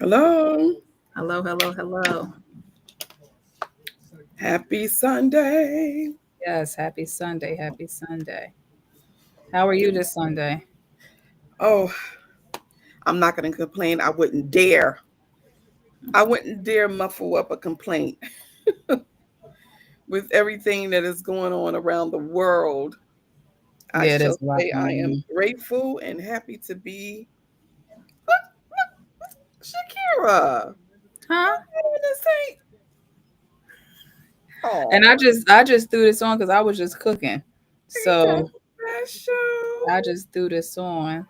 Hello. Hello, hello, hello. Happy Sunday. Yes, happy Sunday. Happy Sunday. How are you this Sunday? Oh, I'm not going to complain. I wouldn't dare. I wouldn't dare muffle up a complaint with everything that is going on around the world. I Yeah, shall there's a lot say I going am on. grateful and happy to be Shakira. Huh? I want to say, And oh, I just threw this on because I was just cooking. ain't that So I special? just threw this on.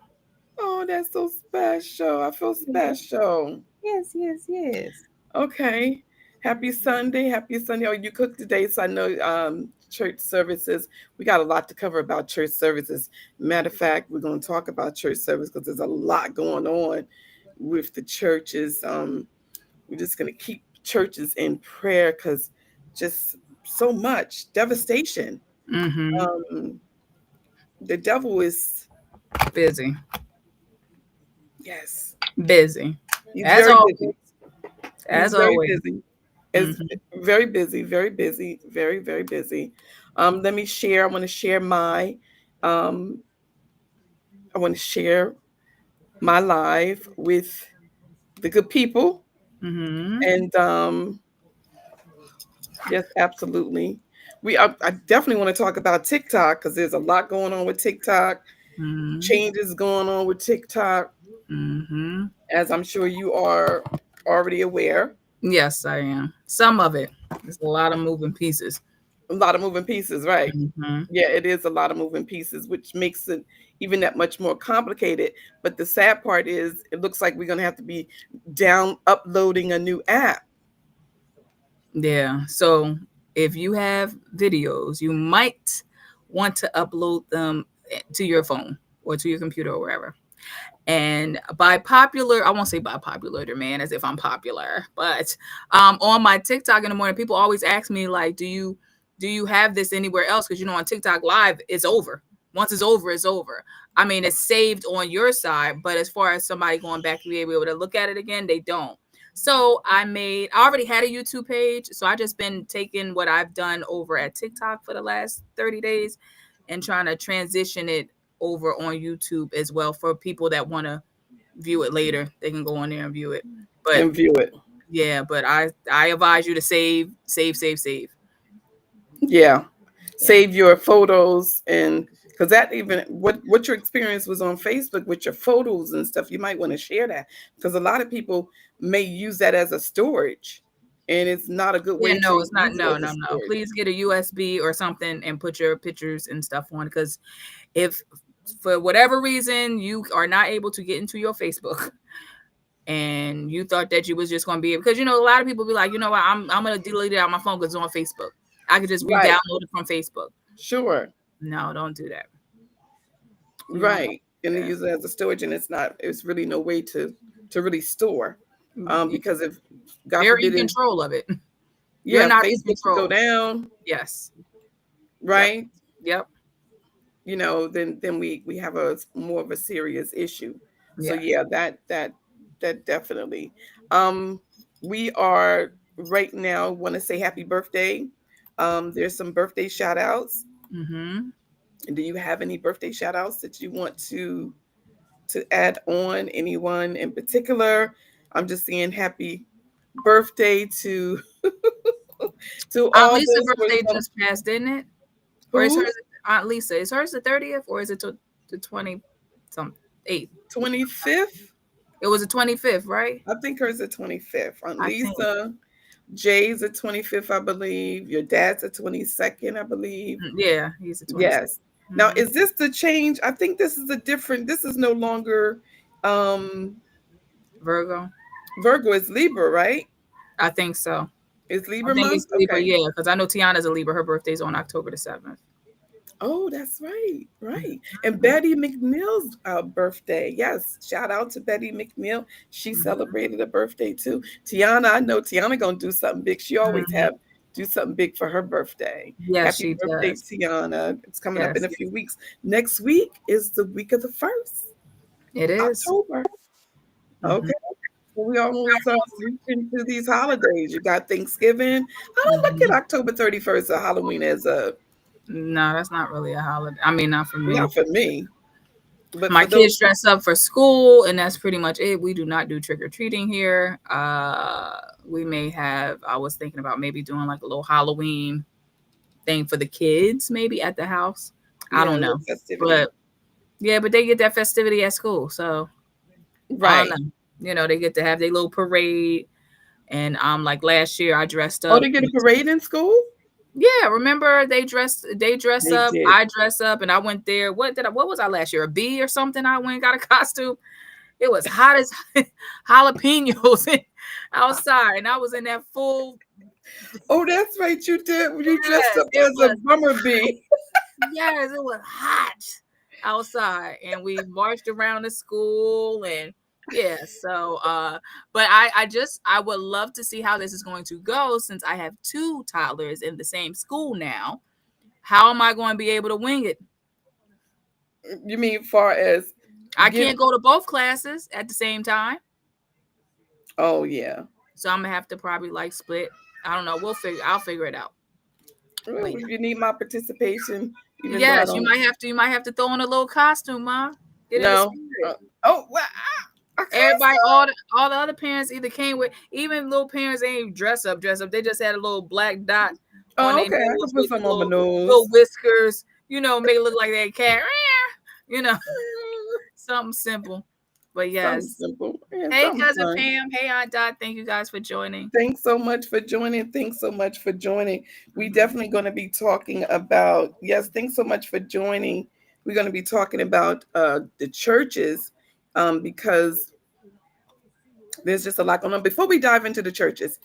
Oh, that's so special. I feel special. Yes, yes, yes. Okay. Happy Sunday. Happy Sunday. Oh, you cooked today, so I know church services. We got a lot to cover about church services. Matter of fact, we're going to talk about church service because there's a lot going on with the churches. We're just going to keep churches in prayer because just so much devastation. Mm-hmm. Um, the devil is, Busy. yes, Busy. he's As very always. busy. He's As very always. busy. Is Mm-hmm. very busy, very busy, very, very busy. Let me share. I want to share my um I want to share my live with the good people. Mm-hmm. And yes, absolutely. I definitely want to talk about TikTok because there's a lot going on with TikTok, Mm-hmm. changes going on with TikTok, Mm-hmm. as I'm sure you are already aware. Yes, I am. Some of it. There's a lot of moving pieces. A lot of moving pieces, right? Mm-hmm. Yeah, it is a lot of moving pieces, which makes it even that much more complicated. But the sad part is, it looks like we're gonna have to be down uploading a new app. Yeah. So if you have videos, you might want to upload them to your phone or to your computer or wherever. And by popular, I won't say by popular demand as if I'm popular, but on my TikTok in the morning, people always ask me like, do you have this anywhere else? Because on TikTok Live, it's over. Once it's over, it's over. I mean, it's saved on your side, but as far as somebody going back to be able to look at it again, they don't. So I already had a YouTube page. So I just been taking what I've done over at TikTok for the last 30 days and trying to transition it over on YouTube as well for people that want to view it later. They can go on there and view it. But And view it. yeah, but I advise you to save, save, save, save. Yeah, Yeah. save your photos, and because that, even what your experience was on Facebook with your photos and stuff, you might want to share that because a lot of people may use that as a storage, and it's not a good Yeah, way to no, it's not. use it No, as a no, no. storage. Please get a USB or something and put your pictures and stuff on because if for whatever reason you are not able to get into your Facebook and you thought that you was just going to be able, because a lot of people be like, you know what, I'm going to delete it out my phone because it's on Facebook. I could just Right. re-download it from Facebook. Sure. No, don't do that. You don't want Right. to And do they that. use it as a storage, and it's really no way to really store. You- Because if, God They're in forbid, control of it. You're yeah, not in Facebook could go control. down, Yes. Yep. right? Yep. Then we have a more of a serious issue. So Yeah. yeah, that definitely. Um, we are right now want to say happy birthday. There's some birthday shout outs. Mm-hmm. And do you have any birthday shout outs that you want to add on? Anyone in particular? I'm just saying happy birthday to to Aunt all Lisa those who are birthday just passed, didn't it? Or is hers who's Aunt Lisa? Is hers the 30th or is it the 20 some 8th? 25th. It was the 25th, right? I think hers the 25th. Aunt I think. Lisa, Jay's the 25th, I believe. Your dad's the 22nd, I believe. Yeah, he's the 22nd. Yes. Now, Hmm. is this the change? I think this is a different, this is no longer um Virgo. Virgo, is Libra, right? I think so. It's I Libra think month? it's Libra, Okay. yeah, because I know Tiana's a Libra. Her birthday's on October the 7th. Oh, that's right. Right. And Betty McNeil's birthday. Yes. Shout out to Betty McNeil. She celebrated a birthday too. Tiana, I know Tiana gonna do something big. She always Hmm. have do something big for her birthday. Yes, Happy she birthday, does. Tiana. It's coming up in Yes, a few weeks. Next week is the week of the 1st, it is. October. Mm-hmm. Okay. We almost reaching to these holidays. You got Thanksgiving. I don't look at Mhm. October 31st or Halloween as a No, that's not really a holiday. I mean, not for me. not for me, but My for those. kids dress up for school, and that's pretty much it. We do not do trick or treating here. We may have. I was thinking about maybe doing like a little Halloween thing for the kids, maybe at the house. I Yeah, a don't little know, festivity. but yeah, but they get that festivity at school, so I don't Right. know. They get to have their little parade, and like last year, I dressed Oh, up. they get a parade in school? Yeah, remember they dress They up, did. I dress up, and I went there. What was I last year? A bee or something? I went and got a costume. It was hot as jalapenos outside, and I was in that full. Oh, that's right. You did. You dressed Yes, up it as a was. bumblebee. Yes, it was hot outside, and we marched around the school, and yeah. So, but I would love to see how this is going to go since I have two toddlers in the same school now. How am I going to be able to wing it? You mean far as I give? can't go to both classes at the same time. Oh yeah. So I'm gonna have to probably like split. I don't know. I'll figure it out. But Well, yeah. if you need my participation, even though I Yes, you don't. might have to. You might have to throw in a little costume, Mom. Get in the No. spirit. Oh well. A Everybody, costume. all the other parents either came with. Even little parents ain't dress up. They just had a little black dot on Oh, their okay. I nose can put with some on my little nose. whiskers. Make it look like that cat. You know, something simple. But Something yes. simple. Yeah, Hey, something cousin fun. Pam. Hey, Aunt Dot. Thank you guys for joining. Thanks so much for joining. Thanks so much for joining. We Mhm. definitely going to be talking about, yes, thanks so much for joining. We're going to be talking about the churches because there's just a lot going on. Before we dive into the churches,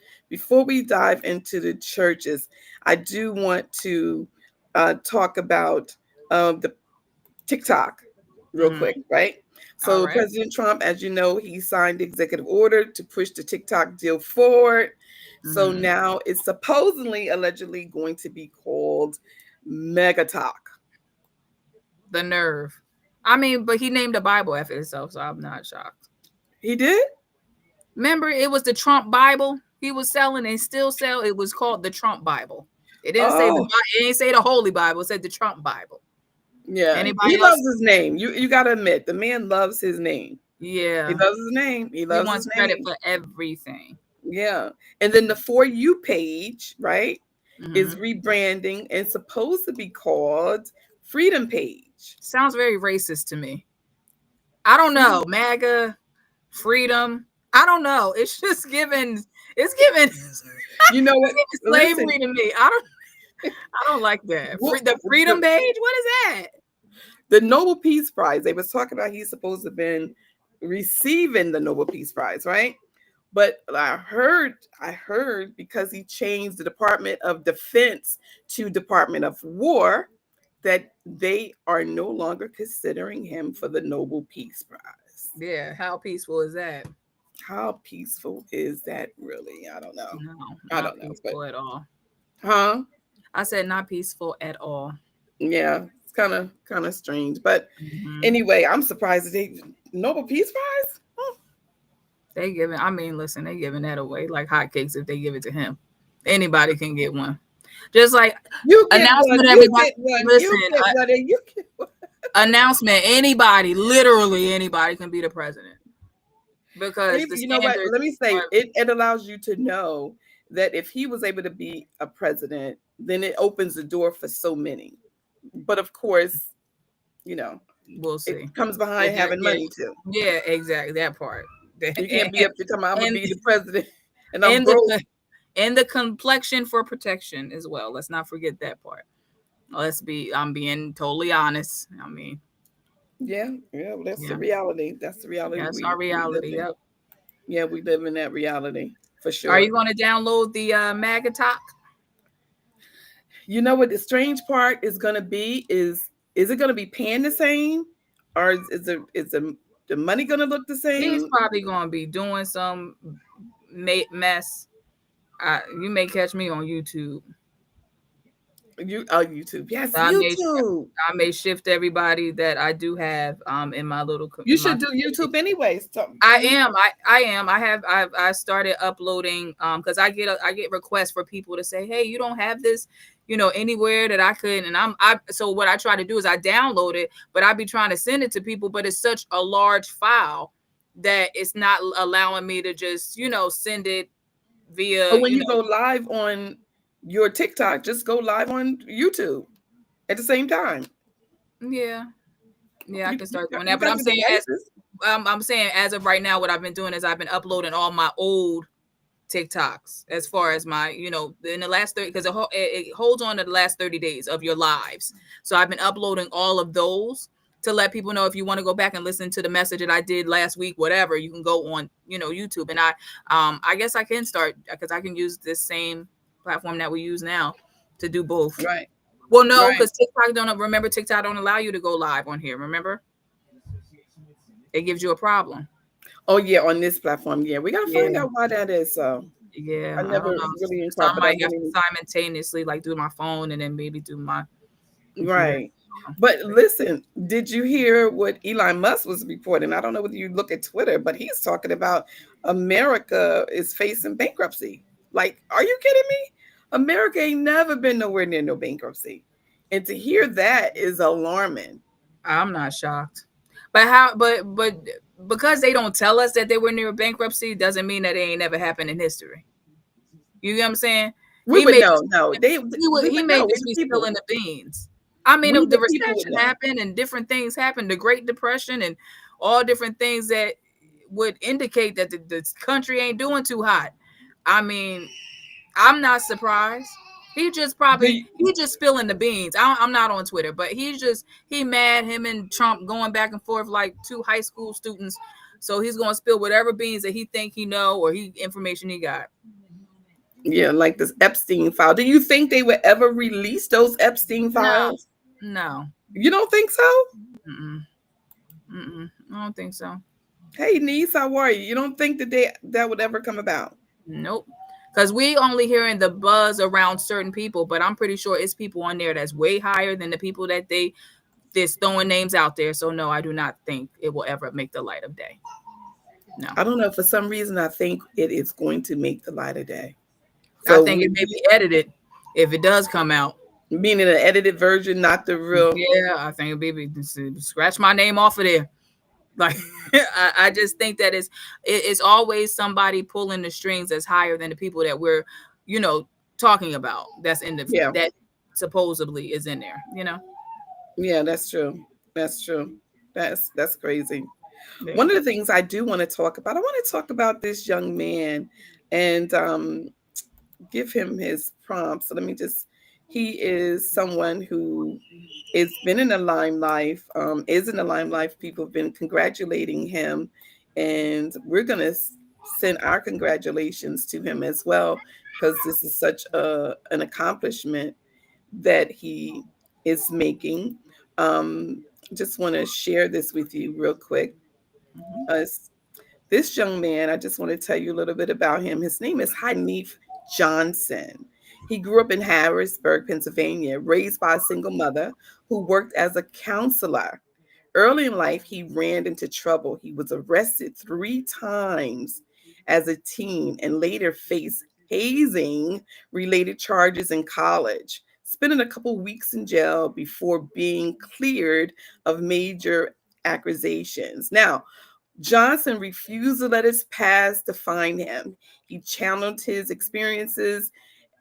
I do want to talk about the TikTok real Mhm. quick, right? All So right. President Trump, as you know, he signed the executive order to push the TikTok deal forward. So Mhm. now it's supposedly, allegedly going to be called Megatalk. The nerve. I mean, but he named the Bible after himself, so I'm not shocked. He did? Remember, it was the Trump Bible he was selling and still sell. It was called the Trump Bible. It didn't say Oh, it didn't say the Holy Bible. It said the Trump Bible. yeah. He Anybody loves else? his name. You got to admit, the man loves his name. He Yeah, loves his name. He he loves his wants credit name. for everything. Yeah. And then the For You page, right, is Hmm. rebranding and supposed to be called Freedom Page. Sounds very racist to me. I don't Freedom. know. MAGA, freedom. I don't know. It's just given. It's given. It's You know what? given Listen, slavery to me. I don't like that. what, The freedom page. What is that? the Nobel Peace Prize, they was talking about he's supposed to have been receiving the Nobel Peace Prize, right? But I heard because he changed the Department of Defense to Department of War that they are no longer considering him for the Nobel Peace Prize. Yeah. How peaceful is that? How peaceful is that really? I don't know. No, I not don't know, but peaceful at all. huh? I said not peaceful at all. Yeah, it's kind of strange. But Hmm. anyway, I'm surprised that they Nobel Peace Prize. Hmm. They giving. I mean, listen, they giving that away like hotcakes if they give it to him. Anybody can get one. Just like You get one. announcement, You everybody. get one. Listen, You get one. And you get one. announcement. Anybody, literally anybody, can be the president because the You know what? standards Let me say are. it allows you to know that if he was able to be a president, then it opens the door for so many. But of course, you know, We'll it see. comes behind having Yeah, money too. yeah, exactly that part. You can't be up to come. I'm gonna and be the president, and I'm and broke. the complexion for protection as well. Let's not forget that part. I'm being totally honest. I mean, Yeah, yeah. Well, that's the yeah, reality. That's the reality that's our we live reality. in. Yep. Yeah, we live in that reality for Are you sure. going to download the MAGA talk? You know what the strange part is going to be is it going to be paying the same, or the money going to look the He's same? probably going to be doing some mess. You may catch me on YouTube. YouTube. Yes, So YouTube. I may shift everybody that I do have in my little You in my should do community. YouTube anyways. So, I don't you? am. I am. I started uploading because I get requests for people to say, hey, you don't have this, anywhere that I could. And so what I try to do is I download it, but I be trying to send it to people, but it's such a large file that it's not allowing me to just, send it But via, when you go live on your TikTok, just go live on YouTube at the same time. yeah. Yeah, I You, can you, start got, doing you that. But got I'm the saying devices. I'm saying as of right now, what I've been doing is I've been uploading all my old TikToks as far as my, in the last 30, because it holds on to the last 30 days of your lives. So I've been uploading all of those to let people know if you want to go back and listen to the message that I did last week, whatever, you can go on, YouTube. And I guess I can start because I can use this same platform that we use now to do both. Right. Well, no, Right. because TikTok don't allow you to go live on here. Remember, it gives you a problem. Oh yeah, on this platform. Yeah, we gotta find Yeah. out why that is. So Yeah, I I don't never know. really So I inquired, but I might have to really simultaneously like do my phone and then maybe do my computer. right. But listen, did you hear what Elon Musk was reporting? I don't know whether you look at Twitter, but he's talking about America is facing bankruptcy. Like, are you kidding me? America ain't never been nowhere near no bankruptcy. And to hear that is alarming. I'm not shocked. But how but because they don't tell us that they were near bankruptcy doesn't mean that it ain't never happened in history. You get what I'm saying? We He would may know. just No, we he would may know. We just the be people. spilling the beans. I mean, We the the people would recession know. happened and different things happened, the Great Depression and all different things that would indicate that the country ain't doing too hot. I mean, I'm not surprised. Do you, He just spilling the beans. I'm not on Twitter, but he mad him and Trump going back and forth like two high school students. So he's gonna spill whatever beans that he think he know or he information he got. yeah, like this Epstein file. Do you think they would ever release those Epstein No, files? no, You don't think so? mm-mm, mm-mm. I don't think so. Hey, niece, how are you? You don't think that would ever come about? Nope. Because we only hearing the buzz around certain people, but I'm pretty sure it's people on there that's way higher than the people that they're throwing names out there. So no, I do not think it will ever make the light of day. No. I don't know. For some reason, I think it is going to make the light of day. I So, think it may be edited if it does come out. meaning an edited version, not the real. Yeah, I think maybe scratch my name off of there. Like I just think that it's always somebody pulling the strings that's higher than the people that we're, talking about. That's in Yeah, that supposedly is in there. yeah, that's true. That's true. That's crazy. Yeah. One of the things I do want to talk about, I want to talk about this young man and give him his prompts. So let me just, he is someone who has been in the limelight, is in the limelight. People have been congratulating him, and we're going to send our congratulations to him as well, because this is such an accomplishment that he is making. Just want to share this with you real quick. Uh, this young man, I just want to tell you a little bit about him. His name is Hanif Johnson. He grew up in Harrisburg, Pennsylvania, raised by a single mother who worked as a counselor. Early in life, he ran into trouble. He was arrested 3 times as a teen and later faced hazing related charges in college, spending a couple weeks in jail before being cleared of major accusations. Now, Johnson refused to let his past define him. He channeled his experiences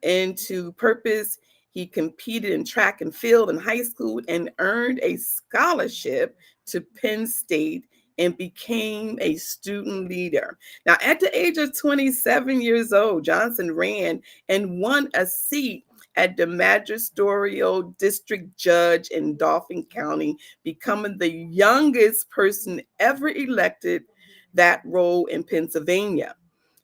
into purpose. He competed in track and field in high school and earned a scholarship to Penn State and became a student leader. Now, at the age of 27 years old, Johnson ran and won a seat at the magisterial district judge in Dauphin County, becoming the youngest person ever elected that role in Pennsylvania.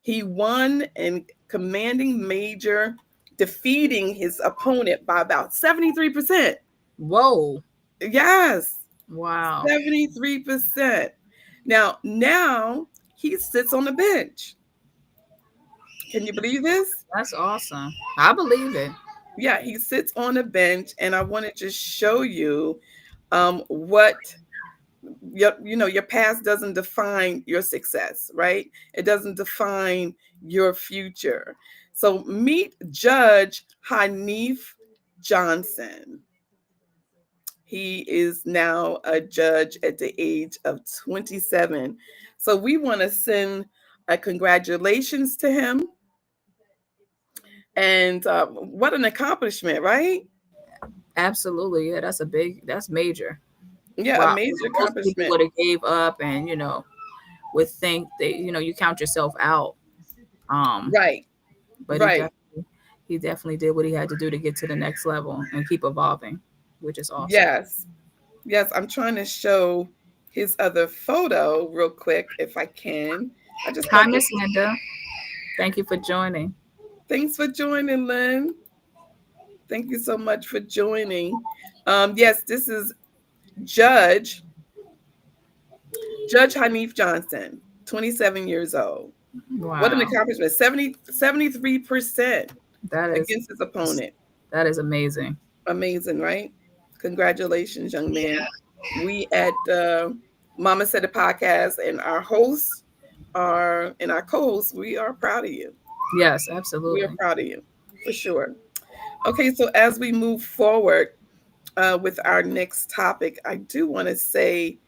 He won in commanding major, defeating his opponent by about 73%. Whoa. Yes, Wow. 73%. Now he sits on the bench. Can you believe this? That's awesome. I believe it. Yeah, he sits on a bench, and I want to just show you what your past doesn't define your success, right? It doesn't define your future. So meet Judge Hanif Johnson. He is now a judge at the age of 27. So we want to send a congratulations to him. And what an accomplishment, right? Absolutely. Yeah, that's major. Yeah, a Wow. major Most people accomplishment. would have gave up and, would think that, you count yourself out. Right, But right. he definitely did what he had to do to get to the next level and keep evolving, which is awesome. Yes. Yes, I'm trying to show his other photo real quick if I can. I just Hi, thought Miss Linda. Thank you for joining. thanks for joining, Lynn. Thank you so much for joining. Yes, this is Judge Hanif Johnson, 27 years old. What an Wow. accomplishment. 73% That against his opponent. is amazing. Amazing, right? Congratulations, young man. We at Mama Said It podcast and our hosts and our co-hosts, we are proud of you. Yes, We are absolutely. proud of you, for sure. Okay, so as we move forward with our next topic, I do want to say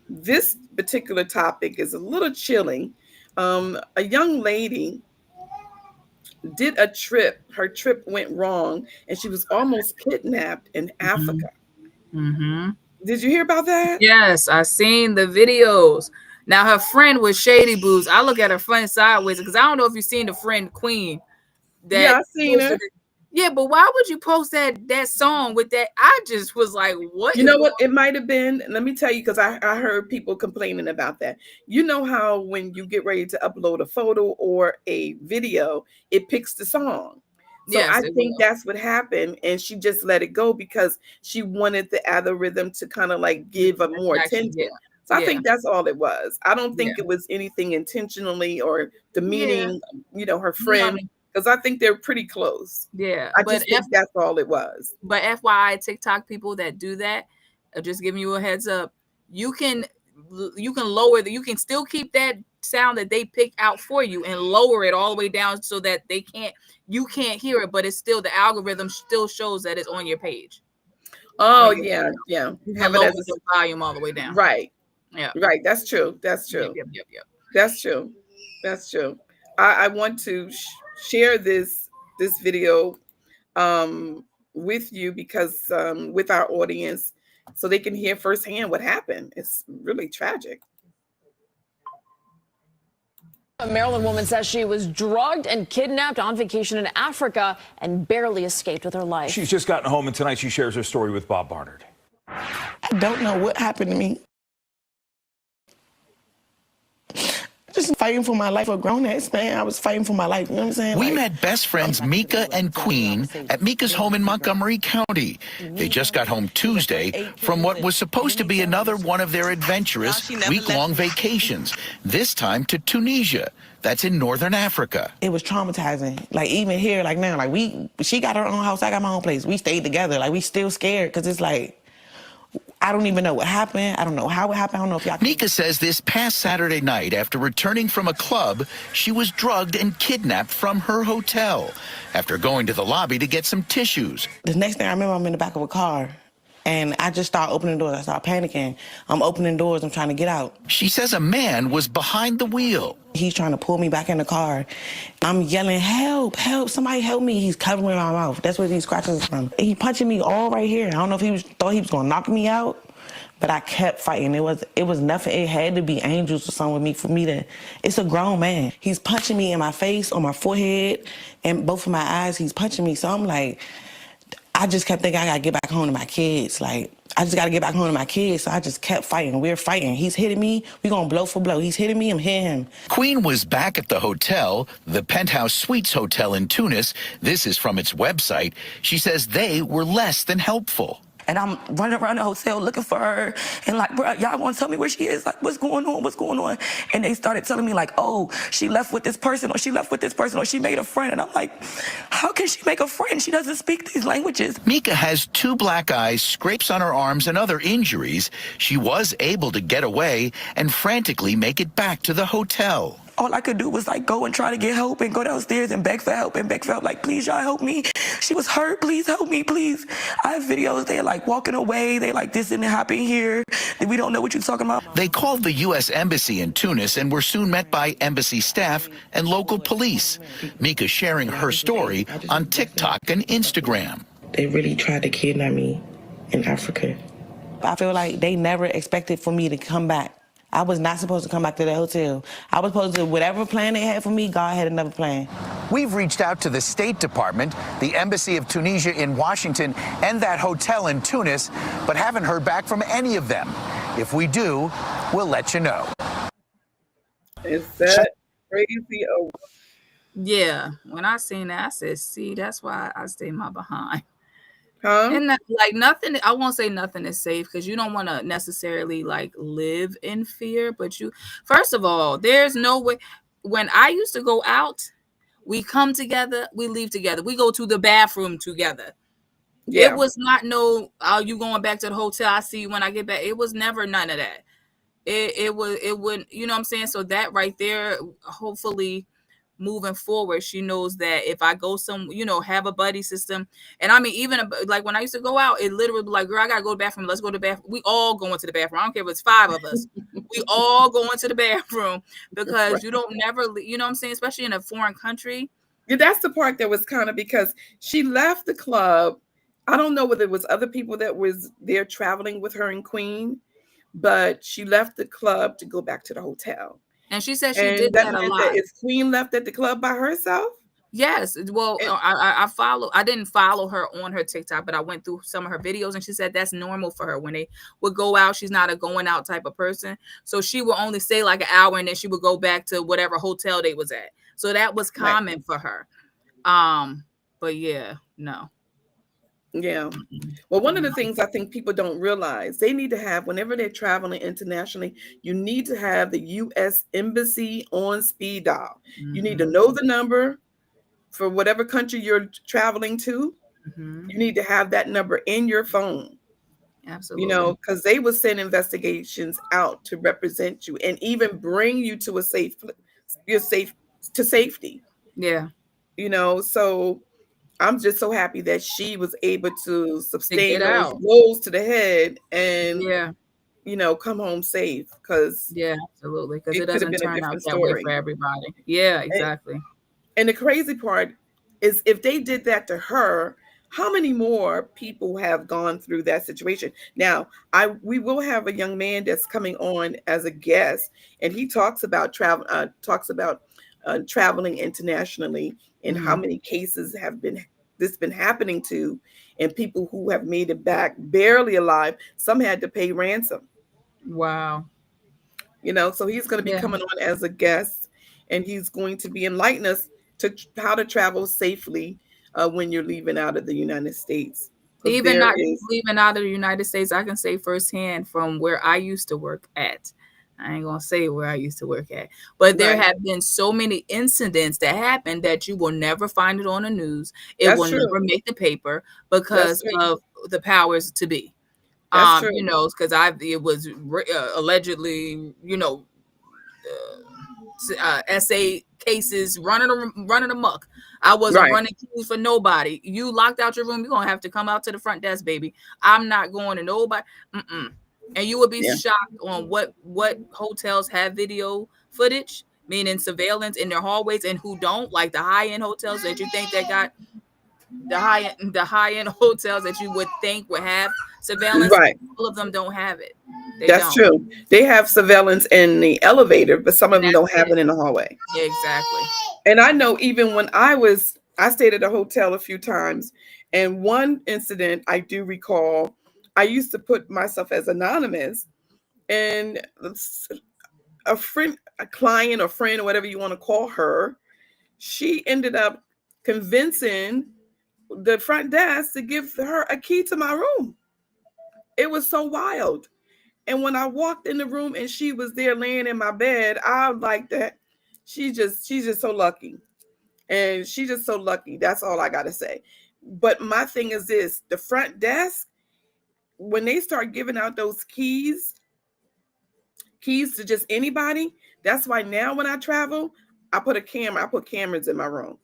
this particular topic is a little chilling. A young lady did a trip. Her trip went wrong, and she was almost kidnapped in Africa. Mm-hmm. Did you hear about that? Yes, I seen the videos. Now her friend was Shady Boots. I look at her friend sideways because I don't know if you've seen the friend Queen Yeah, that I seen her. Yeah, but why would you post that song with that? I just was like, what? You know what? It might have been. Let me tell you, because I heard people complaining about that. You know how when you get ready to upload a photo or a video, it picks the song. So Yes, I it think will. that's what happened, and she just let it go because she wanted the algorithm to kind of like give her more Actually, attention. yeah. So I Yeah. think that's all it was. I don't Yeah. think it was anything intentionally or demeaning, her No, friend, because I think they're pretty close. yeah. I But just think that's all it was. But FYI, TikTok people that do that, just giving you a heads up, you can lower you can still keep that sound that they pick out for you and lower it all the way down so that you can't hear it, but it's still the algorithm still shows that it's on your page. Oh On your yeah, page. yeah. You can Have it lower as the volume all the way down. right. Yeah. Right. That's true. That's true. Yep. That's true. That's true. I want to share this video with you because with our audience so they can hear firsthand what happened. It's really tragic. A Maryland woman says she was drugged and kidnapped on vacation in Africa and barely escaped with her life. She's just gotten home, and tonight she shares her story with Bob Barnard. I don't know what happened to me. Just fighting for my life. A grown-ass man, I was fighting for my life. You know what I'm saying? We met best friends Mika and Queen at Mika's home in Montgomery County. They just got home Tuesday from what was supposed to be another one of their adventurous week-long vacations, this time to Tunisia. That's in northern Africa. It was traumatizing. Like, even here, like now, like she got her own house, I got my own place. We stayed together. Like, we still scared because it's like, I don't even know what happened. I don't know how it happened. I don't know if y'all can... Mika says this past Saturday night, after returning from a club, she was drugged and kidnapped from her hotel after going to the lobby to get some tissues. The next thing I remember, I'm in the back of a car, and I just start opening doors. I start panicking. I'm opening doors. I'm trying to get out. She says a man was behind the wheel. He's trying to pull me back in the car. I'm yelling, help, help, somebody help me. He's covering my mouth. That's where these scratches are from. He punching me all right here. I don't know if he thought he was gonna knock me out, but I kept fighting. It was nothing. It had to be angels or something with me for me to, it's a grown man. He's punching me in my face, on my forehead, and both of my eyes, he's punching me. So I'm like, I just kept thinking I gotta get back home to my kids. Like, I just gotta get back home to my kids. So I just kept fighting. We're fighting. He's hitting me. We're gonna blow for blow. He's hitting me. I'm hitting him. Queen was back at the hotel, the Penthouse Suites Hotel in Tunis. This is from its website. She says they were less than helpful. And I'm running around the hotel looking for her. And like, bro, y'all want to tell me where she is? Like, what's going on? What's going on? And they started telling me like, oh, she left with this person, or she left with this person, or she made a friend. And I'm like, how can she make a friend? She doesn't speak these languages. Mika has 2 black eyes, scrapes on her arms, and other injuries. She was able to get away and frantically make it back to the hotel. All I could do was like go and try to get help and go downstairs and beg for help and beg for help. Like, please, y'all help me. She was hurt. Please help me, please. I have videos. They're like walking away. They like, this didn't happen here. We don't know what you're talking about. They called the U.S. Embassy in Tunis and were soon met by embassy staff and local police. Mika sharing her story on TikTok and Instagram. They really tried to kidnap me in Africa. I feel like they never expected for me to come back. I was not supposed to come back to the hotel. I was supposed to, whatever plan they had for me, God had another plan. We've reached out to the State Department, the Embassy of Tunisia in Washington, and that hotel in Tunis, but haven't heard back from any of them. If we do, we'll let you know. Is that crazy? Oh, Yeah, when I seen that, I said, see, that's why I stay my behind. huh? And that, like, nothing, I won't say nothing is safe because you don't want to necessarily like live in fear. But you, first of all, there's no way. When I used to go out, we come together, we leave together, we go to the bathroom together. Yeah. It was not no, are you going back to the hotel? I see you when I get back. It was never none of that. It wouldn't, you know what I'm saying? So that right there, hopefully moving forward, she knows that if I go have a buddy system. And I mean, even like when I used to go out, it literally be like, girl, I gotta go to the bathroom. Let's go to the bathroom. We all go into the bathroom. I don't care if it's 5 of us. We all go into the bathroom because Right. you don't never, you know what I'm saying? Especially in a foreign country. Yeah, that's the part that was kind of because she left the club. I don't know whether it was other people that was there traveling with her and Queen, but she left the club to go back to the hotel. And she said she And did that that a meant lot. that is Queen left at the club by herself? Yes. Well, And- I didn't follow her on her TikTok, but I went through some of her videos and she said that's normal for her when they would go out. She's not a going out type of person. So she would only stay like an hour and then she would go back to whatever hotel they was at. So that was Right. common for her. But yeah, no. Yeah. Well, one of the things I think people don't realize, they need to have, whenever they're traveling internationally, you need to have the U.S. Embassy on speed dial. You need to know the number for whatever country you're traveling to. Mhm. You need to have that number in your phone, Absolutely. because they will send investigations out to represent you and even bring you to a safe, you're safe to safety. Yeah. So I'm just so happy that she was able to sustain get those out. blows to the head and Yeah. come home safe, because Yeah, absolutely. Because it it could have doesn't been a turn out different that way story. for everybody. Yeah, exactly. And the crazy part is, if they did that to her, how many more people have gone through that situation? Now, we will have a young man that's coming on as a guest, and he talks about traveling internationally and how many cases have been happening to, and people who have made it back barely alive. Some had to pay ransom. Wow. So he's going to be Yeah. coming on as a guest, and he's going to be enlightening us to how to travel safely when you're leaving out of the United States. 'Cause Even there not is- leaving out of the United States, I can say firsthand from where I used to work at. I ain't gonna say where I used to work at, but there Right. have been so many incidents that happened that you will never find it on the news. It That's will true. never make the paper because true. of the powers to be. That's true. Because it was allegedly, SA cases running amok. I wasn't Right. running keys for nobody. You locked out your room, you're gonna have to come out to the front desk, baby. I'm not going to nobody. And you would be Yeah. shocked on what hotels have video footage, meaning surveillance in their hallways, and who don't. Like the high-end hotels that you think that got the high-end hotels that you would think would have surveillance, Right. all of them don't have it. They That's don't. true. They have surveillance in the elevator, but some of them And don't that's have it. it in the hallway. Yeah, exactly. And I know, even when I stayed at a hotel a few times, and one incident I do recall, I used to put myself as anonymous, and a friend, a client or friend, or whatever you want to call her, she ended up convincing the front desk to give her a key to my room. It was so wild. And when I walked in the room and she was there laying in my bed, I was like that. She's just so lucky. And she's just so lucky. That's all I got to say. But my thing is this, the front desk, when they start giving out those keys to just anybody, that's why now when I travel, I put cameras in my room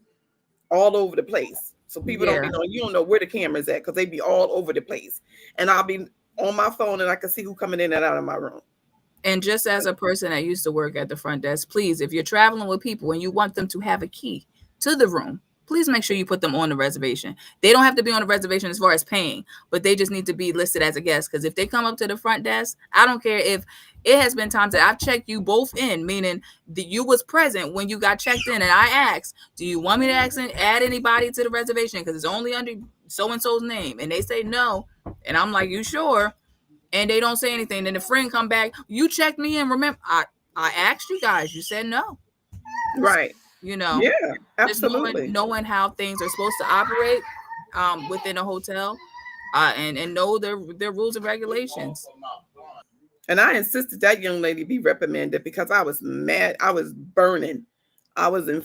all over the place. So people don't be knowing, you don't know where the camera's at because they be all over the place. And I'll be on my phone and I can see who coming in and out of my room. And just as a person that used to work at the front desk, please, if you're traveling with people and you want them to have a key to the room, please make sure you put them on the reservation. They don't have to be on the reservation as far as paying, but they just need to be listed as a guest. Because if they come up to the front desk, I don't care if it has been times that I've checked you both in, meaning that you was present when you got checked in, and I asked, do you want me to add anybody to the reservation? Because it's only under so-and-so's name. And they say no. And I'm like, you sure? And they don't say anything. Then the friend come back, you checked me in. Remember, I asked you guys. You said no. Right. You know, yeah, absolutely. Knowing how things are supposed to operate within a hotel, and know their rules and regulations. And I insisted that young lady be reprimanded because I was mad. I was burning. I was in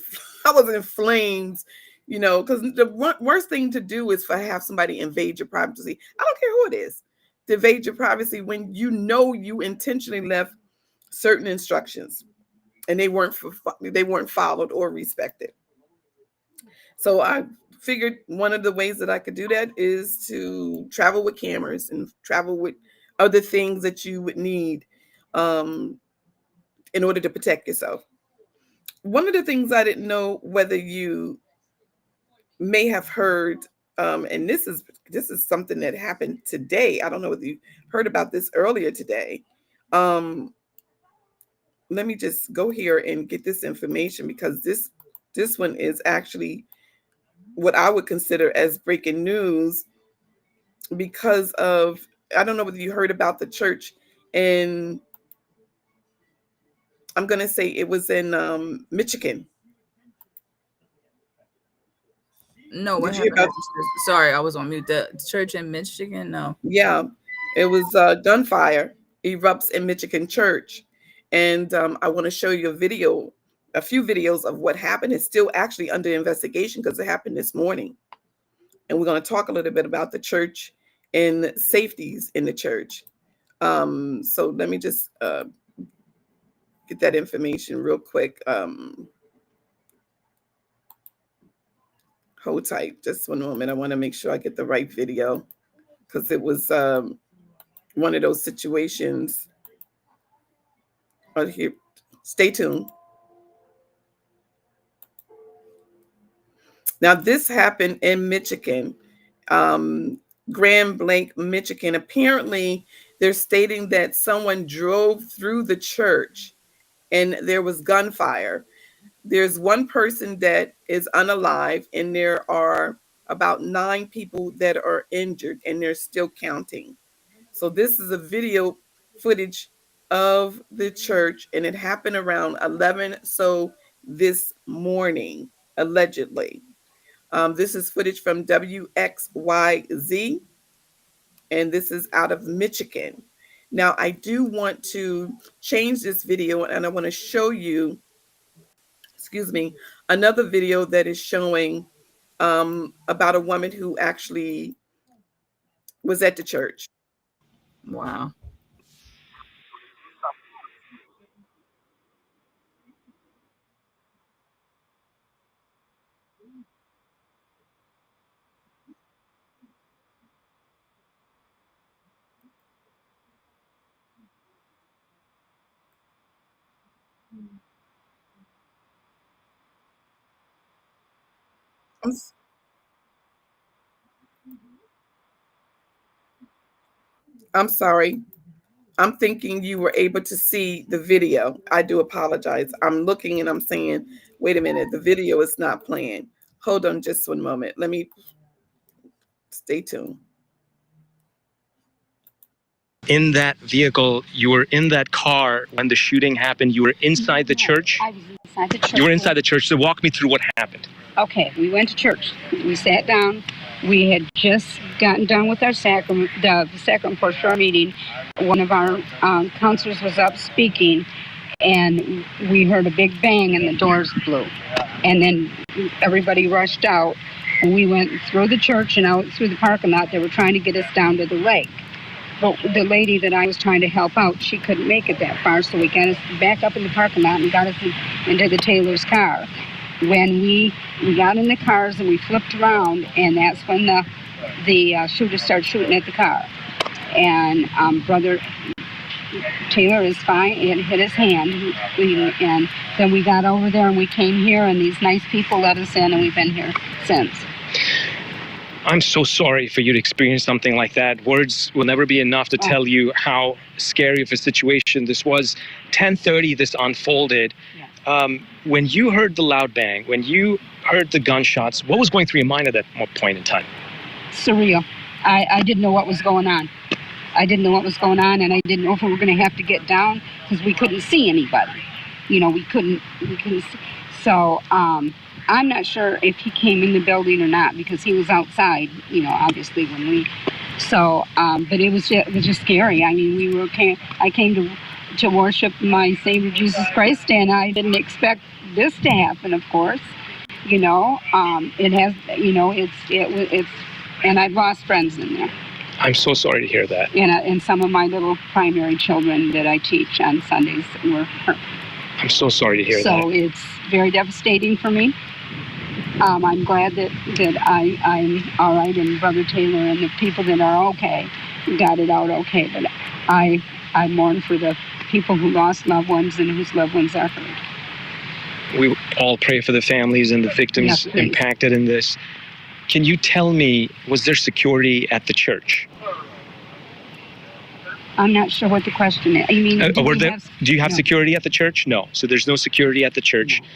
flames. You know, because the worst thing to do is have somebody invade your privacy. I don't care who it is, to invade your privacy when you know you intentionally left certain instructions. And they weren't followed or respected. So I figured one of the ways that I could do that is to travel with cameras and travel with other things that you would need in order to protect yourself. One of the things I didn't know whether you may have heard, and this is something that happened today. I don't know whether you heard about this earlier today. Let me just go here and get this information because this one is actually what I would consider as breaking news because of, I don't know whether you heard about the church in, I'm going to say it was in Michigan. No, what happened? Sorry, I was on mute. The church in Michigan? No. Yeah, it was gunfire erupts in Michigan church. And I want to show you a few videos of what happened. It's still actually under investigation because it happened this morning. And we're going to talk a little bit about the church and safeties in the church. So let me just get that information real quick. Hold tight just 1 moment. I want to make sure I get the right video because it was one of those situations. Here, stay tuned. Now, this happened in Michigan, Grand Blanc, Michigan. Apparently, they're stating that someone drove through the church and there was gunfire. There's one person that is unalive, and there are about 9 people that are injured, and they're still counting. So this is a video footage of the church, and it happened around 11 so this morning, allegedly. This is footage from WXYZ, and this is out of Michigan. Now, I do want to change this video, and I want to show you, another video that is showing about a woman who actually was at the church. Wow. I'm sorry. I'm thinking you were able to see the video. I do apologize. I'm looking and I'm saying, wait a minute, the video is not playing. Hold on just 1 moment. Let me stay tuned. In that vehicle, you were in that car when the shooting happened. You were inside the church? I was inside the church. You were inside the church. So walk me through what happened. Okay, we went to church. We sat down. We had just gotten done with our sacrament, the sacrament portion of our meeting. One of our counselors was up speaking, and we heard a big bang and the doors blew. And then everybody rushed out, and we went through the church and out through the parking lot. They were trying to get us down to the lake. But the lady that I was trying to help out, she couldn't make it that far, so we got us back up in the parking lot and got us into the Taylor's car. When we got in the cars and we flipped around, and that's when the shooter started shooting at the car. And Brother Taylor is fine. It hit his hand, and then we got over there and we came here, and these nice people let us in, and we've been here since. I'm so sorry for you to experience something like that. Words will never be enough to tell you how scary of a situation this was. 10:30, this unfolded. When you heard the loud bang, when you heard the gunshots, what was going through your mind at that point in time? Surreal. I didn't know what was going on. I didn't know what was going on, and I didn't know if we were going to have to get down because we couldn't see anybody. You know, we couldn't see. So I'm not sure if he came in the building or not because he was outside, you know, obviously when we. So, but it was just scary. I mean, I came to worship my Savior Jesus Christ, and I didn't expect this to happen. Of course, you know, it has. You know, it's, and I've lost friends in there. I'm so sorry to hear that. And some of my little primary children that I teach on Sundays were hurt. I'm so sorry to hear that. So it's very devastating for me. I'm glad that I'm all right, and Brother Taylor and the people that are okay got it out okay. But I mourn for the people who lost loved ones and whose loved ones are hurt. We all pray for the families and the victims impacted in this. Can you tell me, was there security at the church? I'm not sure what the question is. You mean, do you have security at the church? No. So there's no security at the church. No.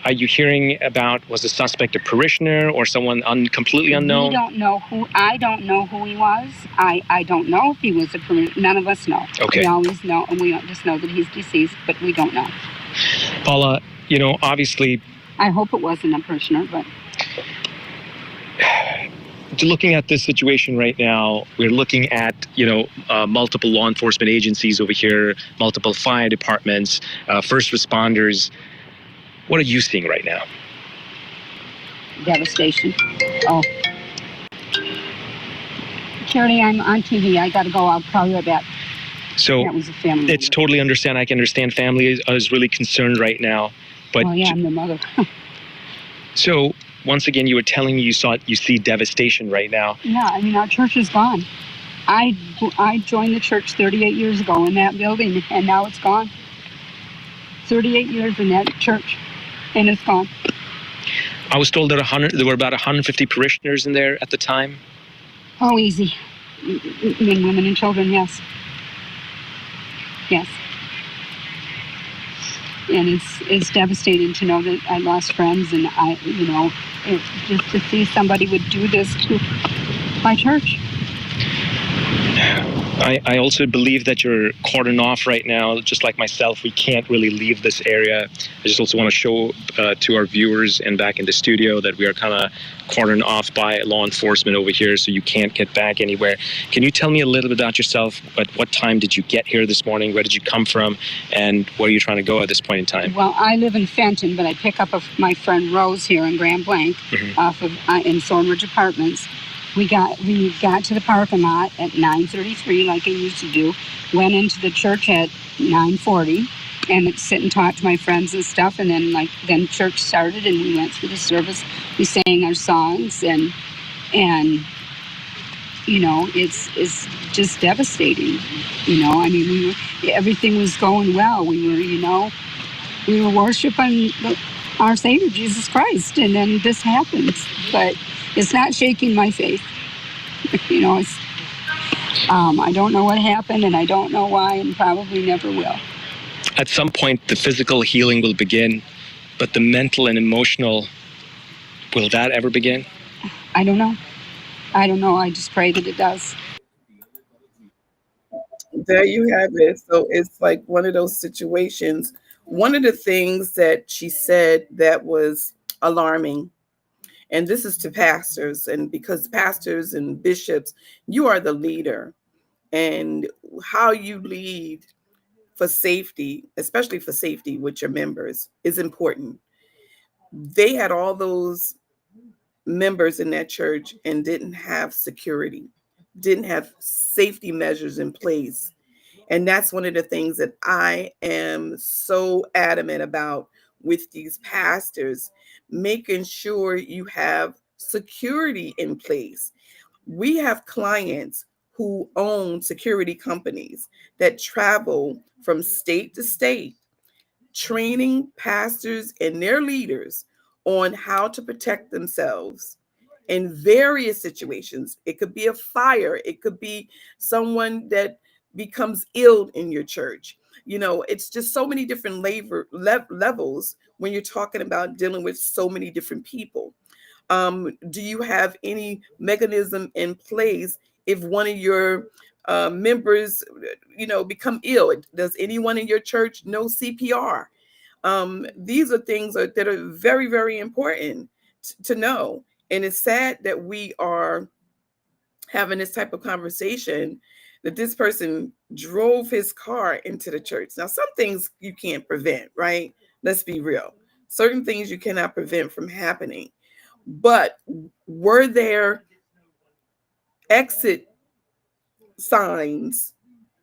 Are you hearing about, was the suspect a parishioner or someone completely unknown? I don't know who he was. I don't know if he was a parishioner. None of us know. Okay. We always know, and we just know that he's deceased, but we don't know. Paula, you know, obviously... I hope it wasn't a parishioner, but... Looking at this situation right now, we're looking at, you know, multiple law enforcement agencies over here, multiple fire departments, first responders. What are you seeing right now? Devastation. Oh. Charity, I'm on TV. I got to go. I'll call you right back. So that was a family member. It's totally understand. I can understand family is really concerned right now. But oh, yeah, I'm the mother. So once again, you were telling me you see devastation right now. Yeah, I mean, our church is gone. I joined the church 38 years ago in that building, and now it's gone. 38 years in that church, and it's gone. I was told that there were about 150 parishioners in there at the time. Oh, easy. Men, women, and children, yes. Yes. And it's devastating to know that I lost friends, and just to see somebody would do this to my church. I also believe that you're cordoned off right now, just like myself. We can't really leave this area. I just also want to show to our viewers and back in the studio that we are kind of cordoned off by law enforcement over here, so you can't get back anywhere. Can you tell me a little bit about yourself? At what time did you get here this morning? Where did you come from? And where are you trying to go at this point in time? Well, I live in Fenton, but I pick up my friend Rose here in Grand Blanc off of in Thornridge Apartments. We got to the parking lot at 9:33, like I used to do. Went into the church at 9:40, and sit and talk to my friends and stuff. And then church started, and we went through the service. We sang our songs, and you know, it's just devastating. You know, I mean, everything was going well. We were worshiping our Savior Jesus Christ, and then this happens, but. It's not shaking my faith. You know, it's, I don't know what happened, and I don't know why, and probably never will. At some point, the physical healing will begin, but the mental and emotional, will that ever begin? I don't know. I just pray that it does. There you have it. So it's like one of those situations. One of the things that she said that was alarming, And this is to pastors, and because pastors and bishops, you are the leader, and how you lead for safety, especially for safety with your members, is important. They had all those members in that church and didn't have security, didn't have safety measures in place. And that's one of the things that I am so adamant about with these pastors, making sure you have security in place. We have clients who own security companies that travel from state to state, training pastors and their leaders on how to protect themselves in various situations. It could be a fire, it could be someone that becomes ill in your church. You know, it's just so many different levels when you're talking about dealing with so many different people. Do you have any mechanism in place if one of your members, become ill? Does anyone in your church know CPR? These are things that are very, very important to know. And it's sad that we are having this type of conversation, that this person drove his car into the church. Now, some things you can't prevent, right? Let's be real. Certain things you cannot prevent from happening. But were there exit signs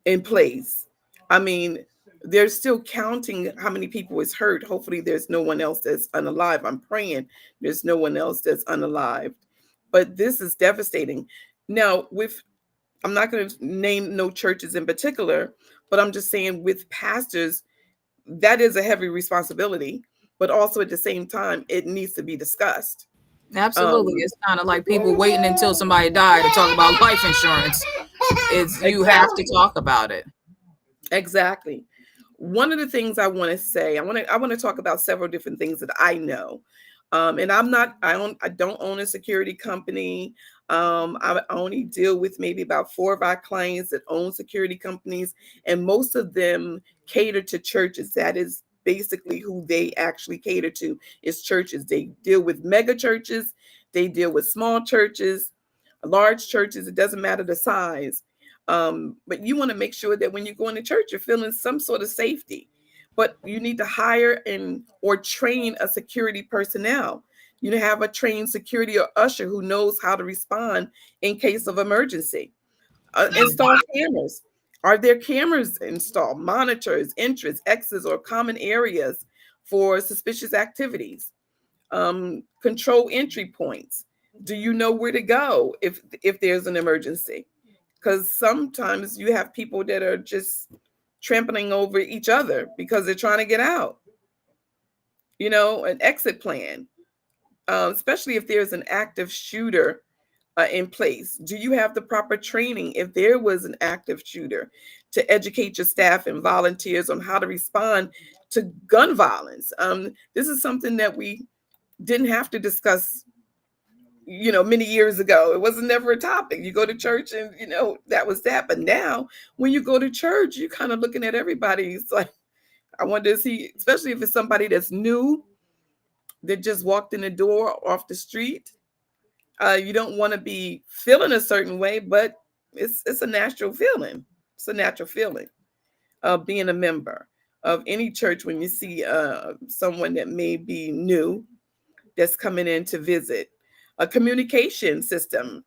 in place? I mean, they're still counting how many people is hurt. Hopefully there's no one else that's unalive. I'm praying there's no one else that's unalive. But this is devastating. Now, I'm not going to name no churches in particular, but I'm just saying with pastors, that is a heavy responsibility. But also at the same time, it needs to be discussed. Absolutely. It's kind of like people waiting until somebody died to talk about life insurance. You have to talk about it. Exactly. One of the things I want to say, I want to talk about several different things that I know. And I don't own a security company. I only deal with maybe about 4 of our clients that own security companies, and most of them cater to churches. That is basically who they actually cater to, is churches. They deal with mega churches, they deal with small churches, large churches. It doesn't matter the size. But you want to make sure that when you go into church, you're feeling some sort of safety. But you need to hire or train a security personnel. You have a trained security or usher who knows how to respond in case of emergency. Install cameras. Are there cameras installed? Monitors, entries, exits, or common areas for suspicious activities? Control entry points. Do you know where to go if there's an emergency? Because sometimes you have people that are just trampling over each other because they're trying to get out. An exit plan, especially if there's an active shooter in place. Do you have the proper training if there was an active shooter to educate your staff and volunteers on how to respond to gun violence? This is something that we didn't have to discuss many years ago. It wasn't never a topic. You go to church and, that was that. But now when you go to church, you're kind of looking at everybody. It's like, I wonder to see, especially if it's somebody that's new, that just walked in the door off the street. You don't want to be feeling a certain way, but it's a natural feeling. It's a natural feeling of being a member of any church when you see someone that may be new that's coming in to visit. A communication system,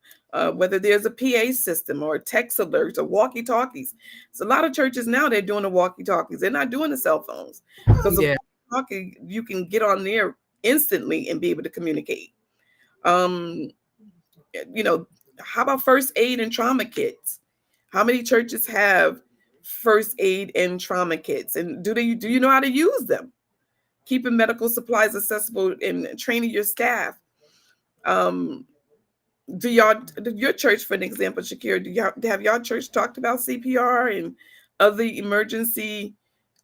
whether there's a PA system or text alerts or walkie-talkies. So a lot of churches now, they're doing the walkie-talkies. They're not doing the cell phones. Because the walkie-talkie, you can get on there instantly and be able to communicate. How about first aid and trauma kits? How many churches have first aid and trauma kits? And do you know how to use them? Keeping medical supplies accessible and training your staff. Do your church, for an example, Shakira, have y'all church talked about CPR and other emergency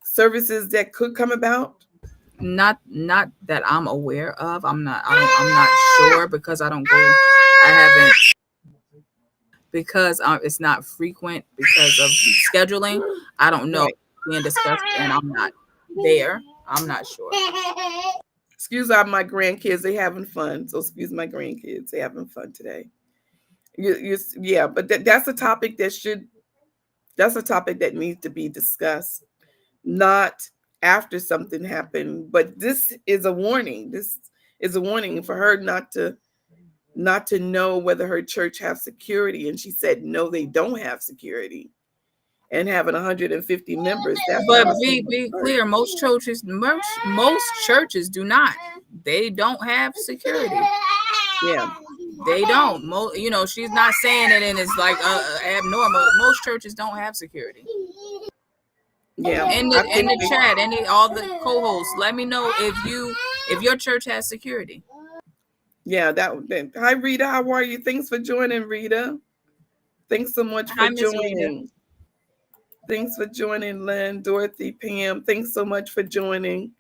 services that could come about? Not that I'm aware of. I'm not sure because I don't go. I haven't, because it's not frequent because of scheduling. I don't know being discussed, and I'm not there. I'm not sure. Excuse my grandkids, they having fun. So excuse my grandkids, they having fun today. Yeah, but that's a topic that's a topic that needs to be discussed, not after something happened. But this is a warning. This is a warning for her not to know whether her church has security. And she said, no, they don't have security. And having 150 members, that's But not a be simple clear, most churches do not. They don't have security. Yeah. They don't. She's not saying it and it's like abnormal. Most churches don't have security. Yeah. In the chat, all the co-hosts, let me know if your church has security. Yeah, hi Rita, how are you? Thanks for joining, Rita. Thanks so much for joining. Thanks for joining, Lynn, Dorothy, Pam. Thanks so much for joining.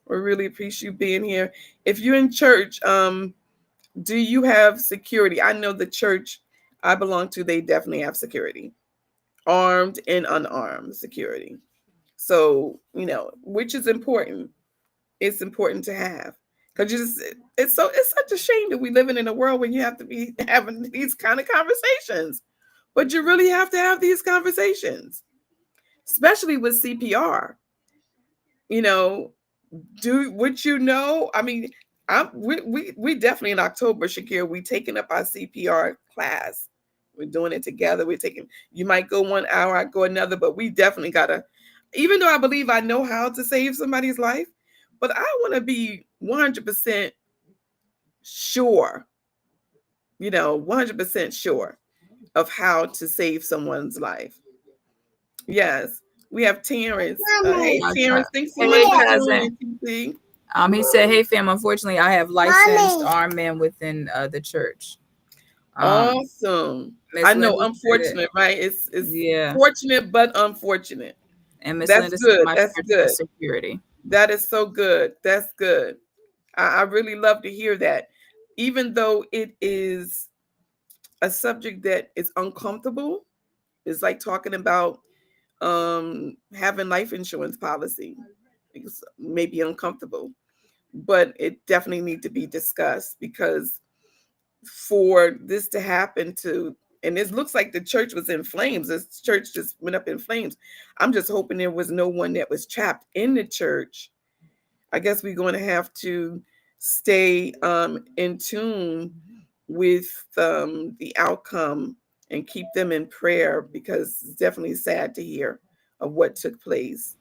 We really appreciate you being here. If you're in church, do you have security? I know the church I belong to, they definitely have security, armed and unarmed security. So, which is important. It's important to have, because it's such a shame that we living in a world when you have to be having these kind of conversations, but you really have to have these conversations, especially with CPR. I mean, we definitely in October, Shakir, we taking up our CPR class. We're doing it together. You might go 1 hour, I go another, but we definitely gotta, even though I believe I know how to save somebody's life, but I want to be 100% sure, 100% sure of how to save someone's life. Yes. We have Terrence. Hey, Terrence, thanks so much for joining, TC. He said, hey, fam, unfortunately, I have licensed armed men within the church. Awesome. I know, unfortunate, right? It's fortunate, but unfortunate. And Miss That's good. That's good. Security. That is so good. That's good. I really love to hear that. Even though it is a subject that is uncomfortable, it's like talking about having life insurance policy. It's maybe uncomfortable, but it definitely needs to be discussed, because for this to happen and it looks like the church was in flames. This church just went up in flames. I'm just hoping there was no one that was trapped in the church. I guess we're going to have to stay in tune with the outcome and keep them in prayer, because it's definitely sad to hear of what took place.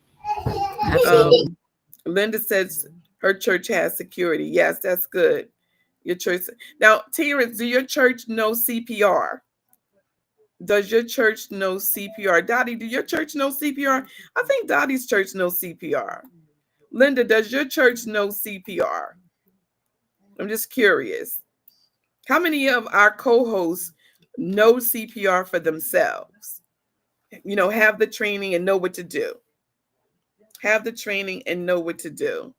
Linda says her church has security. Yes, that's good. Your church. Now, Terrence, do your church know CPR? Does your church know CPR? Dottie, do your church know CPR? I think Dottie's church knows CPR. Linda, does your church know CPR? I'm just curious. How many of our co-hosts know CPR for themselves? Have the training and know what to do. Have the training and know what to do.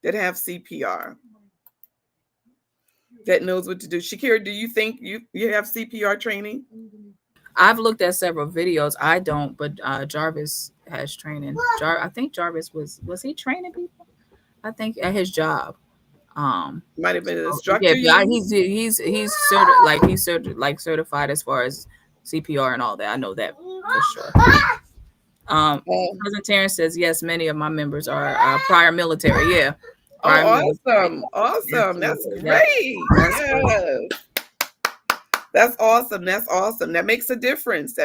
That have CPR. That knows what to do. Shakira, do you think you have CPR training? I've looked at several videos. I don't, but Jarvis has training. I think Jarvis was he training people? I think at his job. Might have been an instructor. Yeah, he's certified as far as CPR and all that. I know that for sure. President Terrence says yes. Many of my members are prior military. Yeah. Awesome! That's great. Yes. That's awesome. That makes a difference.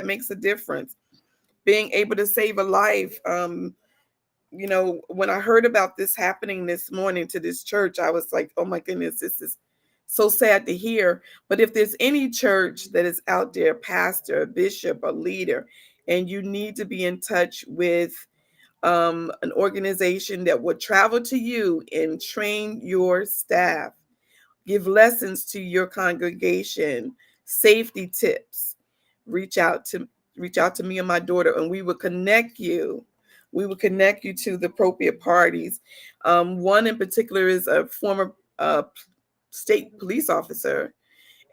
Being able to save a life. When I heard about this happening this morning to this church, I was like, oh my goodness, this is so sad to hear. But if there's any church that is out there, pastor, a bishop, a leader, and you need to be in touch with an organization that would travel to you and train your staff, give lessons to your congregation, safety tips, reach out to me and my daughter, and we will connect you. We will connect you to the appropriate parties. One in particular is a former state police officer,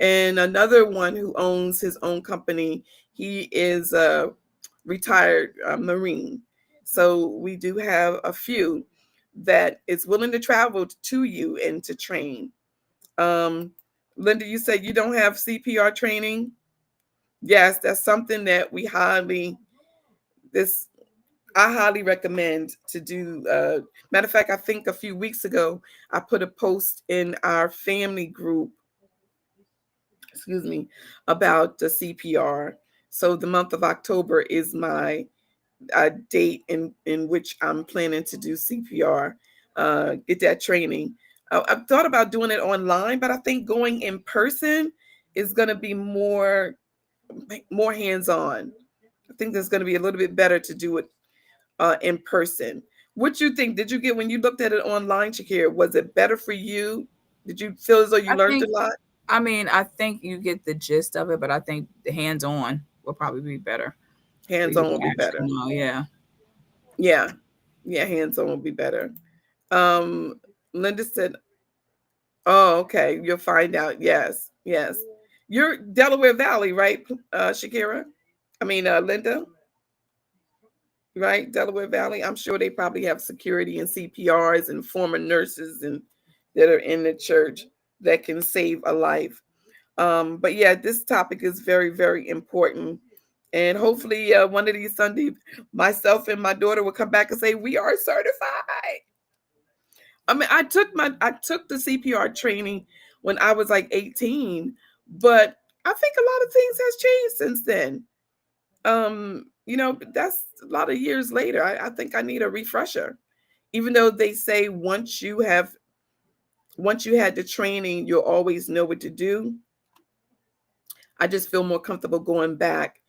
and another one who owns his own company. He is a retired Marine. So we do have a few. that is willing to travel to you and to train. Linda, you said you don't have CPR training. Yes, that's something that I highly recommend to do. Matter of fact, I think a few weeks ago, I put a post in our family group, about the CPR. So the month of October is my date in which I'm planning to do CPR, get that training. I've thought about doing it online, but I think going in person is going to be more hands-on. I think there's going to be a little bit better to do it in person. What you think? Did you get, when you looked at it online, Shakira, was it better for you? Did you feel as though you learned a lot? I think you get the gist of it, but I think the hands-on will probably be better. Hands-on will be better. Yeah. Yeah. Yeah, hands-on will be better. Linda said, oh, okay. You'll find out. Yes. Yes. You're Delaware Valley, right, Shakira? I mean, Linda? Right? Delaware Valley. I'm sure they probably have security and CPRs and former nurses and that are in the church that can save a life. But yeah, this topic is very, very important. And hopefully one of these Sundays, myself and my daughter will come back and say, we are certified. I mean, I took the CPR training when I was like 18, but I think a lot of things has changed since then. That's a lot of years later. I think I need a refresher. Even though they say once you had the training, you'll always know what to do. I just feel more comfortable going back